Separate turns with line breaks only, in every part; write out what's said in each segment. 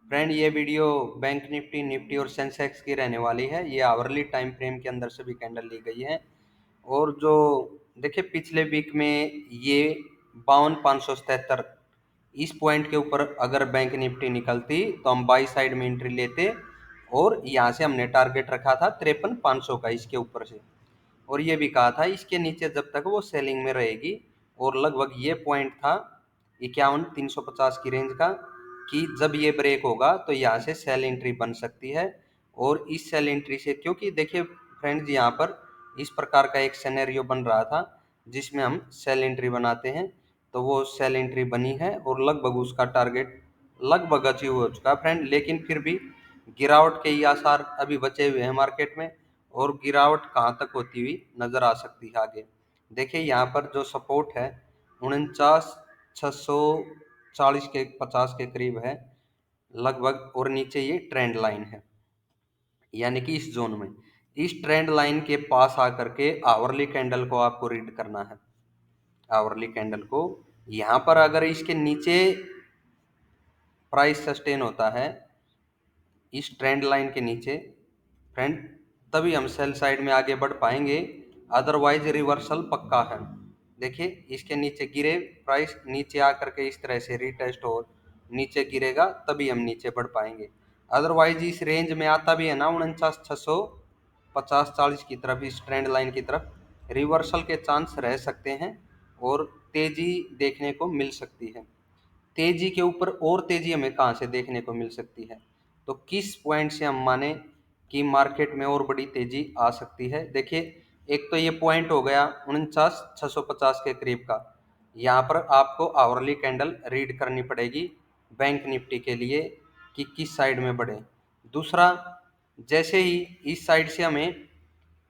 Friend ये video bank Nifty Nifty और Sensex की रहने वाली है। ये आवरली टाइम फ्रेम के अंदर से भी कैंडल ली गई है। और जो देखिए पिछले वीक में ये 52,577 इस पॉइंट के ऊपर अगर बैंक निफ्टी निकलती तो हम बाई साइड में एंट्री लेते, और यहाँ से हमने टारगेट रखा था 53,500 का इसके ऊपर से। और ये भी कहा था इसके नीचे जब तक वो सेलिंग में रहेगी, और लगभग ये पॉइंट था 51,350 की रेंज का, कि जब ये ब्रेक होगा तो यहाँ से सेल एंट्री बन सकती है। और इस सेल एंट्री से, क्योंकि देखिए फ्रेंड्स यहाँ पर इस प्रकार का एक सिनेरियो बन रहा था जिसमें हम सेल एंट्री बनाते हैं, तो वो सेल एंट्री बनी है और लगभग उसका टारगेट लगभग अचीव हो चुका है फ्रेंड। लेकिन फिर भी गिरावट के ही आसार अभी बचे हुए हैं मार्केट में, और गिरावट कहाँ तक होती हुई नजर आ सकती है आगे। देखिए यहाँ पर जो सपोर्ट है 49,640 के 50 के करीब है लगभग, और नीचे ये ट्रेंड लाइन है, यानी कि इस जोन में इस ट्रेंड लाइन के पास आकर के आवरली कैंडल को आपको रीड करना है। आवरली कैंडल को यहाँ पर अगर इसके नीचे प्राइस सस्टेन होता है इस ट्रेंड लाइन के नीचे फ्रेंड, तभी हम सेल साइड में आगे बढ़ पाएंगे, अदरवाइज रिवर्सल पक्का है। देखिए इसके नीचे गिरे, प्राइस नीचे आकर के इस तरह से रिटेस्ट हो, नीचे गिरेगा तभी हम नीचे बढ़ पाएंगे। अदरवाइज इस रेंज में आता भी है ना 49,650-40 की तरफ, इस ट्रेंड लाइन की तरफ रिवर्सल के चांस रह सकते हैं और तेजी देखने को मिल सकती है। तेजी के ऊपर और तेजी हमें कहाँ से देखने को मिल सकती है, तो किस पॉइंट से हम माने कि मार्केट में और बड़ी तेजी आ सकती है। देखिए एक तो ये पॉइंट हो गया 49,650 के करीब का, यहाँ पर आपको आवरली कैंडल रीड करनी पड़ेगी बैंक निफ्टी के लिए कि किस साइड में बढ़े। दूसरा, जैसे ही इस साइड से हमें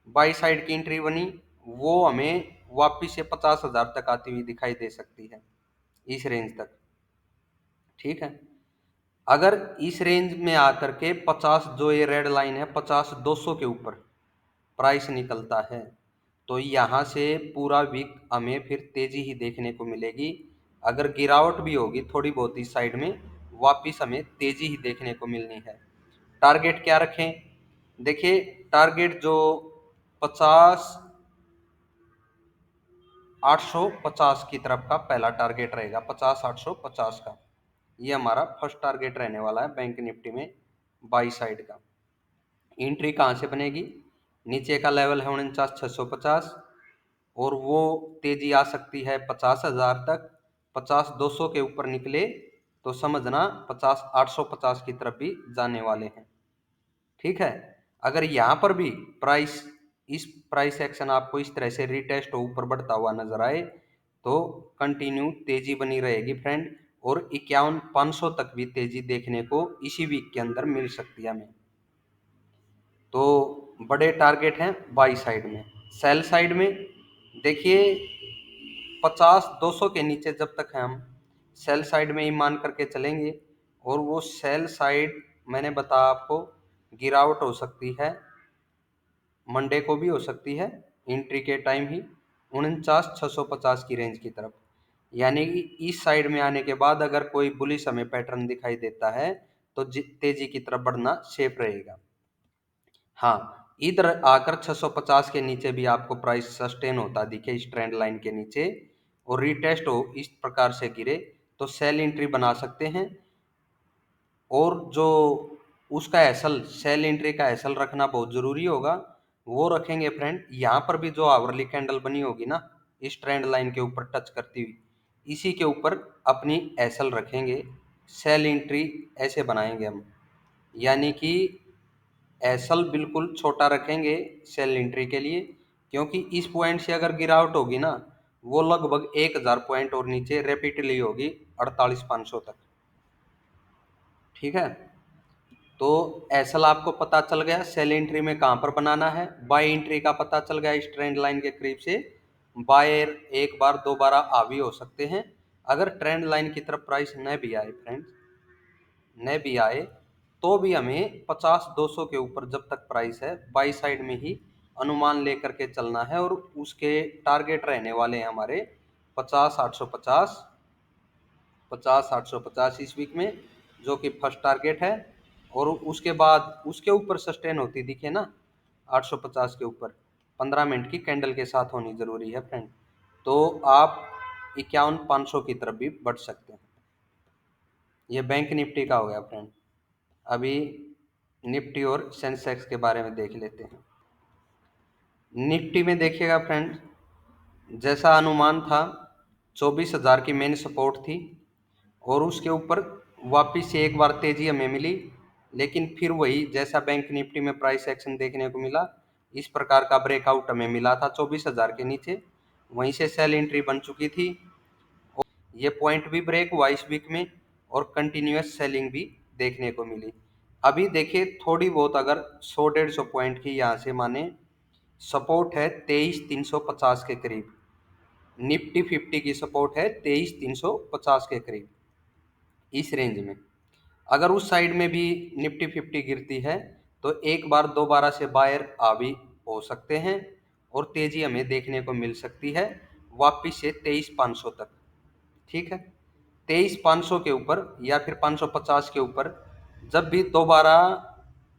बाई साइड की एंट्री बनी, वो हमें वापिस से 50,000 तक आती हुई दिखाई दे सकती है, इस रेंज तक। ठीक है, अगर इस रेंज में आकर के 50, जो ये रेड लाइन है 50,200 के ऊपर प्राइस निकलता है, तो यहाँ से पूरा वीक हमें फिर तेजी ही देखने को मिलेगी। अगर गिरावट भी होगी थोड़ी बहुत इस साइड में, वापिस हमें तेजी ही देखने को मिलनी है। टारगेट क्या रखें? देखिए टारगेट जो 50,850 की तरफ का पहला टारगेट रहेगा, 50,850 का, ये हमारा फर्स्ट टारगेट रहने वाला है बैंक निफ्टी में बाई साइड का। एंट्री कहाँ से बनेगी? नीचे का लेवल है 49,650, और वो तेजी आ सकती है 50,000 तक। 50,200 के ऊपर निकले तो समझना 50,850 की तरफ भी जाने वाले हैं। ठीक है, अगर यहाँ पर भी इस प्राइस एक्शन आपको इस तरह से रिटेस्ट हो ऊपर बढ़ता हुआ नजर आए, तो कंटिन्यू तेजी बनी रहेगी फ्रेंड, और 51,500 तक भी तेजी देखने को इसी वीक के अंदर मिल सकती है हमें। तो बड़े टारगेट हैं बाई साइड में। सेल साइड में देखिए 50,200 के नीचे जब तक है हम सेल साइड में ही मान करके चलेंगे, और वो सेल साइड मैंने बताया आपको गिरावट हो सकती है, मंडे को भी हो सकती है एंट्री के टाइम ही 49,650 की रेंज की तरफ। यानी कि इस साइड में आने के बाद अगर कोई बुलिश हमें पैटर्न दिखाई देता है तो तेजी की तरफ बढ़ना सेफ रहेगा। हाँ, इधर आकर 650 के नीचे भी आपको प्राइस सस्टेन होता दिखे इस ट्रेंड लाइन के नीचे, और रिटेस्ट हो इस प्रकार से गिरे, तो सेल एंट्री बना सकते हैं। और जो उसका एसल सेल एंट्री का एसल रखना बहुत जरूरी होगा, वो रखेंगे फ्रेंड। यहाँ पर भी जो आवरली कैंडल बनी होगी ना इस ट्रेंड लाइन के ऊपर टच करती हुई, इसी के ऊपर अपनी एसल रखेंगे, सेल एंट्री ऐसे बनाएंगे हम, यानी कि एसल बिल्कुल छोटा रखेंगे सेल एंट्री के लिए, क्योंकि इस पॉइंट से अगर गिरावट होगी ना, वो लगभग 1,000 पॉइंट और नीचे रेपिडली होगी 48,500 तक। ठीक है, तो एसल आपको पता चल गया सेल एंट्री में कहाँ पर बनाना है। बाय एंट्री का पता चल गया इस ट्रेंड लाइन के करीब से बायर एक बार दोबारा हावी हो सकते हैं। अगर ट्रेंड लाइन की तरफ प्राइस न भी आए फ्रेंड्स, न भी आए तो भी हमें 50,200 के ऊपर जब तक प्राइस है बाई साइड में ही अनुमान लेकर के चलना है, और उसके टारगेट रहने वाले हैं हमारे 50,850, 50,850 इस वीक में, जो कि फर्स्ट टारगेट है, और उसके बाद उसके ऊपर सस्टेन होती दिखे ना 850 के ऊपर 15 मिनट की कैंडल के साथ होनी जरूरी है फ्रेंड, तो आप 51,500 की तरफ भी बढ़ सकते हैं। ये बैंक निफ्टी का हो गया फ्रेंड। अभी निफ्टी और सेंसेक्स के बारे में देख लेते हैं। निफ्टी में देखिएगा फ्रेंड, जैसा अनुमान था 24,000 की मेन सपोर्ट थी, और उसके ऊपर वापिस से एक बार तेजी हमें मिली, लेकिन फिर वही जैसा बैंक निफ्टी में प्राइस एक्शन देखने को मिला, इस प्रकार का ब्रेकआउट हमें मिला था 24,000 के नीचे, वहीं से सेल एंट्री बन चुकी थी। ये पॉइंट भी ब्रेक हुआ इस वीक में, और कंटिन्यूस सेलिंग भी देखने को मिली। अभी देखिए थोड़ी बहुत अगर 100-150 पॉइंट की यहाँ से माने सपोर्ट है 23,350 के करीब, निफ्टी 50 की सपोर्ट है 23,350 के करीब, इस रेंज में अगर उस साइड में भी निफ्टी 50 गिरती है तो एक बार दोबारा से बायर आ भी हो सकते हैं, और तेजी हमें देखने को मिल सकती है वापिस से 23,500 तक। ठीक है, 23,500 के ऊपर या फिर 550 के ऊपर जब भी दोबारा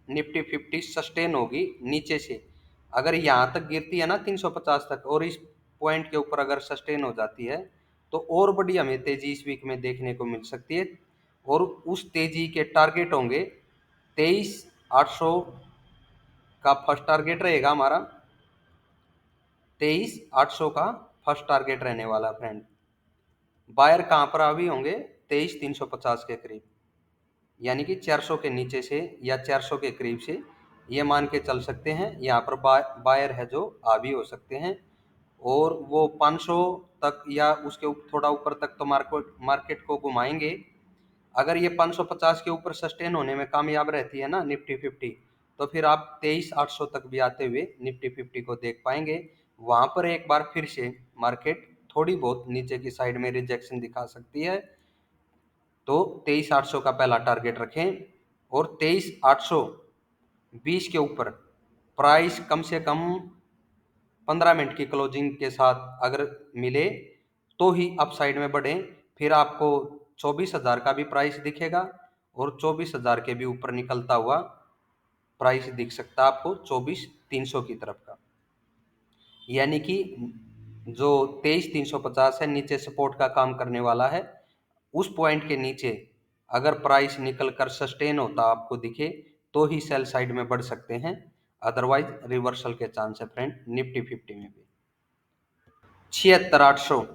निफ्टी 50 सस्टेन होगी नीचे से, अगर यहाँ तक गिरती है ना 350 तक, और इस पॉइंट के ऊपर अगर सस्टेन हो जाती है तो और बड़ी हमें तेजी इस वीक में देखने को मिल सकती है, और उस तेजी के टारगेट होंगे 23,800 का फर्स्ट टारगेट रहेगा हमारा, 23,800 का फर्स्ट टारगेट रहने वाला फ्रेंड। बायर कहाँ पर अभी होंगे 23,350 के करीब, यानी कि 400 के नीचे से या 400 के करीब से ये मान के चल सकते हैं यहाँ पर बायर है जो हावी हो सकते हैं, और वो 500 तक या उसके थोड़ा ऊपर तक तो मार्केट को घुमाएंगे। अगर ये 550 के ऊपर सस्टेन होने में कामयाब रहती है ना निफ्टी 50, तो फिर आप 23,800 तक भी आते हुए निफ्टी 50 को देख पाएंगे। वहां पर एक बार फिर से मार्केट थोड़ी बहुत नीचे की साइड में रिजेक्शन दिखा सकती है, तो 23,800 का पहला टारगेट रखें, और 23,820 के ऊपर प्राइस कम से कम 15 मिनट की क्लोजिंग के साथ अगर मिले तो ही अप साइड में बढ़े, फिर आपको 24,000 का भी प्राइस दिखेगा, और 24,000 के भी ऊपर निकलता हुआ प्राइस दिख सकता है आपको 24,300 की तरफ का, यानी कि जो 23,350 है नीचे सपोर्ट का काम करने वाला है, उस पॉइंट के नीचे अगर प्राइस निकल कर सस्टेन होता आपको दिखे तो ही सेल साइड में बढ़ सकते हैं, अदरवाइज रिवर्सल के चांस है फ्रेंड निफ्टी 50 में भी। 76,800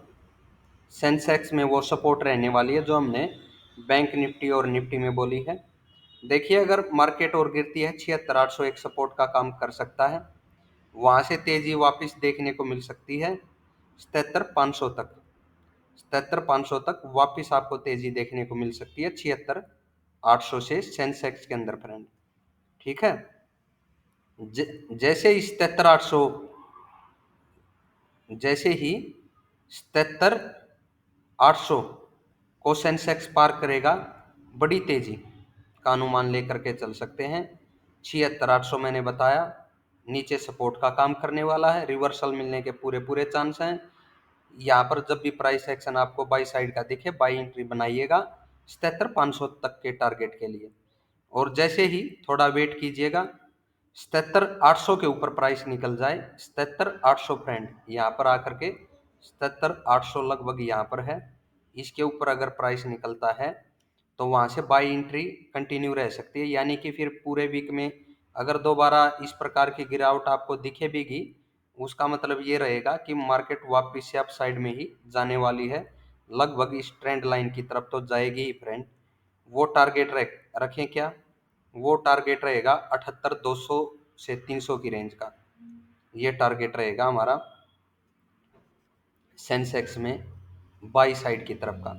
सेंसेक्स में वो सपोर्ट रहने वाली है जो हमने बैंक निफ्टी और निफ्टी में बोली है। देखिए अगर मार्केट और गिरती है 76,800 एक सपोर्ट का काम कर सकता है, वहां से तेजी वापस देखने को मिल सकती है 77,500 तक, 77,500 तक वापस आपको तेजी देखने को मिल सकती है 76,800 से सेंसेक्स के अंदर फ्रेंड। ठीक है, जैसे ही 77,800 जैसे ही 77,800 को सेंसेक्स पार करेगा बड़ी तेजी का अनुमान लेकर के चल सकते हैं। 76,800 मैंने बताया नीचे सपोर्ट का काम करने वाला है, रिवर्सल मिलने के पूरे पूरे चांस हैं। यहाँ पर जब भी प्राइस एक्शन आपको बाई साइड का दिखे बाई एंट्री बनाइएगा 77,500 तक के टारगेट के लिए, और जैसे ही थोड़ा वेट कीजिएगा 77,800 के ऊपर प्राइस निकल जाए, 77,800 फ्रेंड यहाँ पर आकर के 77,800 लगभग यहाँ पर है, इसके ऊपर अगर प्राइस निकलता है तो वहाँ से बाई एंट्री कंटिन्यू रह सकती है, यानी कि फिर पूरे वीक में अगर दोबारा इस प्रकार की गिरावट आपको दिखे भी, उसका मतलब ये रहेगा कि मार्केट वापस से अप साइड में ही जाने वाली है, लगभग इस ट्रेंड लाइन की तरफ तो जाएगी ही फ्रेंड। वो टारगेट रखें क्या, वो टारगेट रहेगा 78,200 से 300 की रेंज का, ये टारगेट रहेगा हमारा सेंसेक्स में बाई साइड की तरफ का।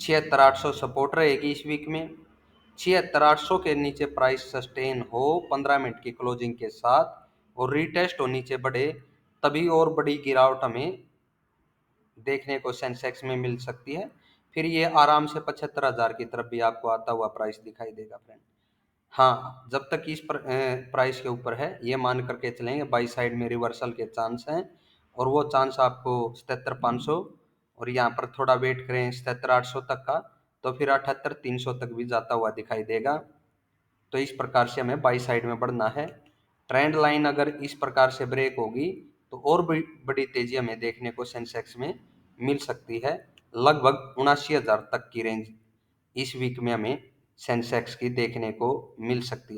76,800 सपोर्ट रहेगी इस वीक में, 76,800 के नीचे प्राइस सस्टेन हो 15 मिनट की क्लोजिंग के साथ और रीटेस्ट हो नीचे बढ़े, तभी और बड़ी गिरावट हमें देखने को सेंसेक्स में मिल सकती है, फिर ये आराम से 75,000 की तरफ भी आपको आता हुआ प्राइस दिखाई देगा फ्रेंड। हाँ, जब तक इस प्राइस के ऊपर है ये मान करके चलेंगे बाई साइड में रिवर्सल के चांस हैं, और वो चांस आपको 77,500 और यहाँ पर थोड़ा वेट करें 77,800 तक का, तो फिर 78,300 तक भी जाता हुआ दिखाई देगा। तो इस प्रकार से हमें बाई साइड में बढ़ना है। ट्रेंड लाइन अगर इस प्रकार से ब्रेक होगी तो और बड़ी तेजी हमें देखने को सेंसेक्स में मिल सकती है। लगभग 79,000 तक की रेंज इस वीक में हमें सेंसेक्स की देखने को मिल सकती है।